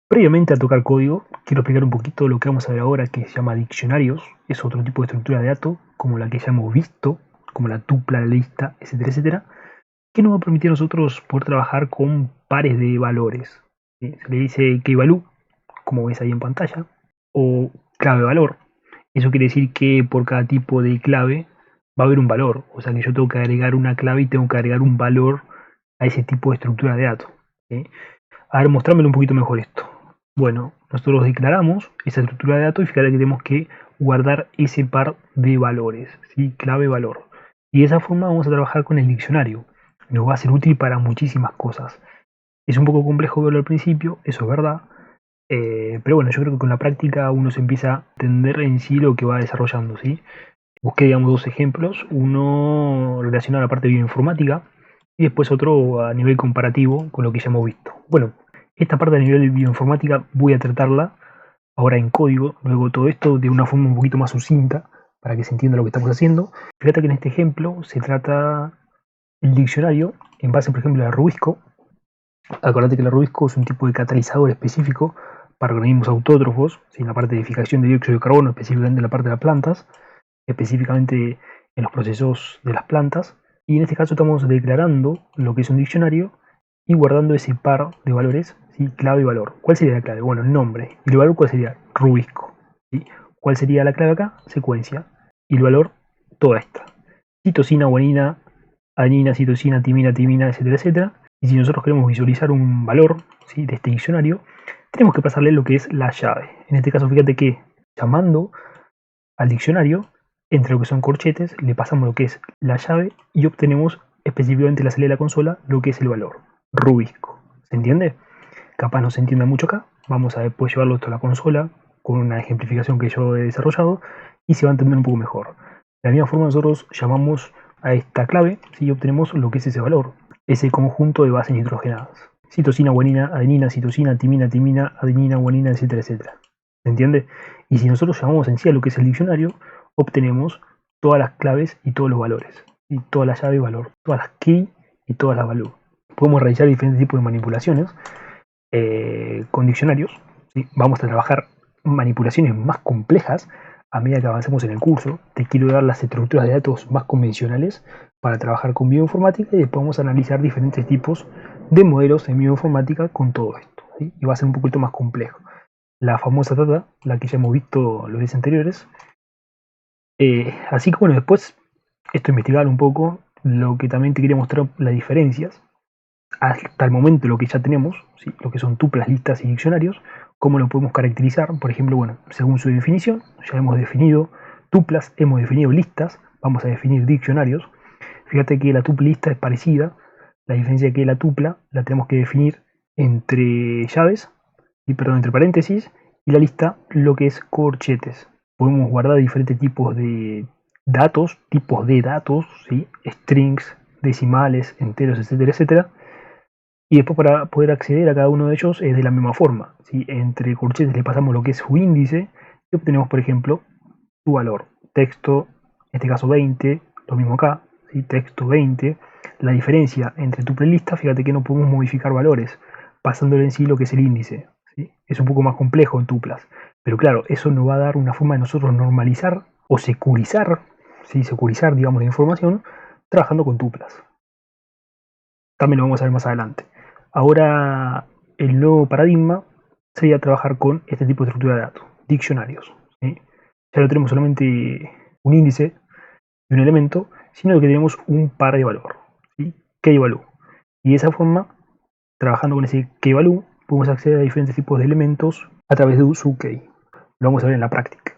Previamente a tocar código, quiero explicar un poquito lo que vamos a ver ahora, que se llama diccionarios. Es otro tipo de estructura de datos, como la que ya hemos visto, como la tupla, la lista, etcétera, etcétera, que nos va a permitir a nosotros poder trabajar con pares de valores. ¿Sí? Se le dice key-value, como ves ahí en pantalla, o clave-valor. Eso quiere decir que por cada tipo de clave va a haber un valor. O sea que yo tengo que agregar una clave y tengo que agregar un valor a ese tipo de estructura de datos. ¿Sí? A ver, mostrámelo un poquito mejor esto. Bueno, nosotros declaramos esa estructura de datos y fíjate que tenemos que guardar ese par de valores, ¿sí? Clave-valor. Y de esa forma vamos a trabajar con el diccionario. Nos va a ser útil para muchísimas cosas. Es un poco complejo verlo al principio, eso es verdad. Pero bueno, yo creo que con la práctica uno se empieza a entender en sí lo que va desarrollando, ¿sí? Busqué, digamos, dos ejemplos. Uno relacionado a la parte de bioinformática y después otro a nivel comparativo con lo que ya hemos visto. Bueno, esta parte a nivel de bioinformática voy a tratarla ahora en código, luego todo esto de una forma un poquito más sucinta para que se entienda lo que estamos haciendo. Fíjate que en este ejemplo se trata el diccionario en base, por ejemplo, a Rubisco. Acordate que el Rubisco es un tipo de catalizador específico para organismos autótrofos, ¿sí? En la parte de fijación de dióxido de carbono, específicamente en la parte de las plantas, específicamente en los procesos de las plantas. Y en este caso estamos declarando lo que es un diccionario y guardando ese par de valores, ¿sí? Clave y valor. ¿Cuál sería la clave? Bueno, el nombre. ¿Y el valor cuál sería? Rubisco. ¿Sí? ¿Cuál sería la clave acá? Secuencia. Y el valor, toda esta. Citosina, guanina, adenina, citosina, timina, timina, etcétera, etcétera. Y si nosotros queremos visualizar un valor, ¿sí? De este diccionario, tenemos que pasarle lo que es la llave. En este caso, fíjate que llamando al diccionario, entre lo que son corchetes, le pasamos lo que es la llave y obtenemos específicamente la salida de la consola lo que es el valor, Rubisco. ¿Se entiende? Capaz no se entienda mucho acá. Vamos a después llevarlo esto a la consola con una ejemplificación que yo he desarrollado y se va a entender un poco mejor. De la misma forma nosotros llamamos a esta clave y obtenemos lo que es ese valor, ese conjunto de bases nitrogenadas. Citosina, guanina, adenina, citosina, timina, timina, adenina, guanina, etcétera, etcétera. ¿Se entiende? Y si nosotros llamamos en sí a lo que es el diccionario, obtenemos todas las claves y todos los valores. Y toda la llave y valor, todas las key y todas las value. Podemos realizar diferentes tipos de manipulaciones con diccionarios. ¿Sí? Vamos a trabajar manipulaciones más complejas a medida que avancemos en el curso. Te quiero dar las estructuras de datos más convencionales para trabajar con bioinformática y después vamos a analizar diferentes tipos de modelos en bioinformática con todo esto. ¿Sí? Y va a ser un poquito más complejo. La famosa data, la que ya hemos visto los días anteriores. Así que bueno, después esto investigar un poco lo que también te quería mostrar las diferencias hasta el momento lo que ya tenemos, ¿sí? Lo que son tuplas, listas y diccionarios, cómo lo podemos caracterizar. Por ejemplo, bueno, según su definición, ya hemos definido tuplas, hemos definido listas, vamos a definir diccionarios. Fíjate que la tupla lista es parecida, la diferencia es que la tupla la tenemos que definir entre llaves, y perdón, entre paréntesis, y la lista lo que es corchetes. Podemos guardar diferentes tipos de datos, ¿sí? Strings, decimales, enteros, etcétera, etcétera. Y después para poder acceder a cada uno de ellos es de la misma forma. ¿Sí? Entre corchetes le pasamos lo que es su índice y obtenemos, por ejemplo, su valor. Texto, en este caso 20, lo mismo acá, ¿sí? Texto 20. La diferencia entre tuple y lista, fíjate que no podemos modificar valores, pasándole en sí lo que es el índice. ¿Sí? Es un poco más complejo en tuplas. Pero claro, eso nos va a dar una forma de nosotros normalizar o securizar, ¿sí? Securizar, digamos, la información trabajando con tuplas. También lo vamos a ver más adelante. Ahora, el nuevo paradigma sería trabajar con este tipo de estructura de datos, diccionarios. ¿Sí? Ya no tenemos solamente un índice y un elemento, sino que tenemos un par de valor, ¿sí? Key value. Y de esa forma, trabajando con ese key value, podemos acceder a diferentes tipos de elementos a través de su key. Lo vamos a ver en la práctica.